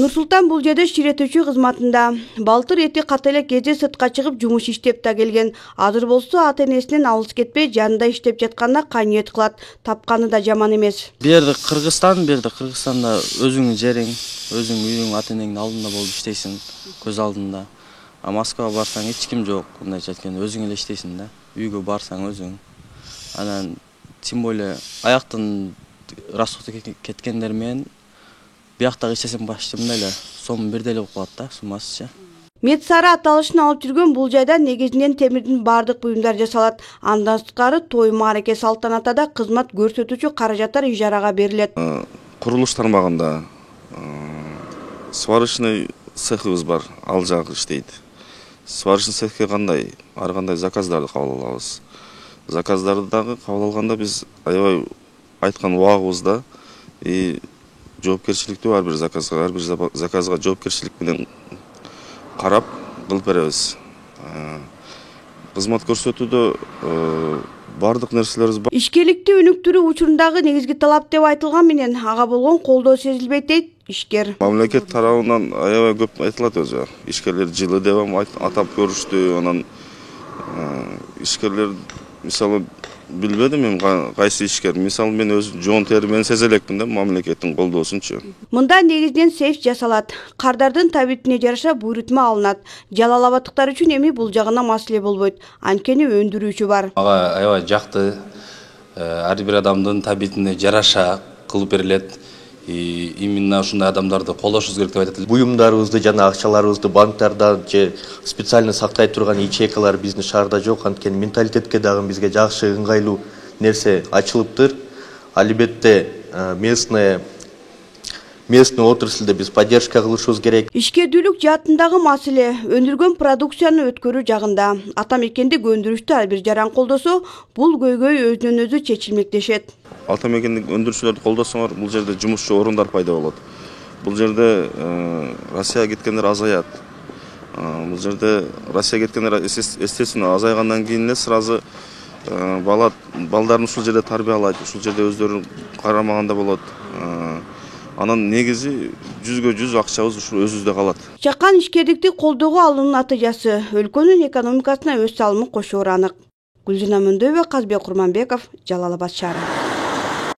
Нурсултан бул жерде ширетүүчү кызматында. Балтыр эти кателек кезде сыртка чыгып жумуш иштеп та келген. Азыр болсо ата-энесинен алыс кетпей жанында иштеп жатканда кайнет кылат. Тапканы да жаман эмес. Берди Кыргызстанда өзүңүн жериң, өзүң үйүң, ата-энеңдин алдында болуп иштейсиң, көз алдында. А Москвага барсаң эч ким жок, мындайча айтканда өзүң эле иштейсиң да. Үйгө барсаң өзүң. Анан тем более аяктан расходко кеткендер менен бияктагы иштесем почти мындай эле сом бирдей эле болуп калат да, суммасычы. Медсара аталышын алып жүргөн бул жайда негизинен темирдин бардык буюмдар жасалат. Андан сырткары той маареке салтанатада кызмат көрсөтүүчү каражаттар ижарага берилет. Курулуш тармагында сварочный цехыбыз бар, ал жагы иштейт. Сварочный цехке ар кандай заказдарды кабыл алабыз. Заказдарды дагы кабыл алганда биз аябай айткан убагыбызда жоопкерчиликтүү ар бир заказга жоопкерчилик менен карап кылып беребиз. Кызмат көрсөтүүдө бардык нерселерибиз бар. Ишкерликти өнүктүрүү учурундагы негизги талап деп айтылган менен ага болгон колдоо сезилбейт дейт ишкер. Мамлекет тарабынан аябай көп айтылат өзү. Ишкерлер жылы деп атап көрүштү. Анан ишкерлер мисалы билбедим мен кайсы ишкер. Мисалы мен өз жоон тери менен сезе элекмин да мамлекеттин колдоосунчу. Мында негизинен сейф жасалат. Кардардын табитине жараша буйрутма алынат. Жалал-Абадтыктар үчүн эми бул жагына маселе болбойт. Анткени өндүрүүчү бар. Ага аябай жакты. Ар бир адамдын табитине жараша кылып берилет. Именно ушундай адамдарды колдошубуз керек деп айтат. Буюмдарыбызды жана акчаларыбызды банктардан же специально сактай турган ячейкалар биздин шаарда жок. Анткени менталитетке дагы бизге жакшы ыңгайлуу нерсе ачылыптыр. Албетте местный отрасльде биз поддержка кылышыбыз керек. Ишкердүүлүк жаатындагы маселе өндүргөн продукцияны өткөрүү жагында. Ата мекендик өндүрүштү ар бир жаран колдосо, бул көйгөй өзүнөн өзү чечилмек дешет. Ата мекендик өндүрүүчүлөрдү колдосоңор, бул жерде жумушчу орундар пайда болот. Бул жерде Россияга кеткендер азаят. Бул жерде Россияга кеткендер естественно азайгандан кийин эле сразу балдарын ушул жерде тарбиялайт, ушул жерде өздөрүн карамаганда болот. Анан негизи 100% акчабыз ушул өзүбүздө калат. Чакан ишкердикти колдоого алуунун натыйжасы өлкөнүн экономикасына өз салымын кошоору анык. Гүлжина Мөндөбү, Казбек Курманбеков, Жалал-Абад шаары.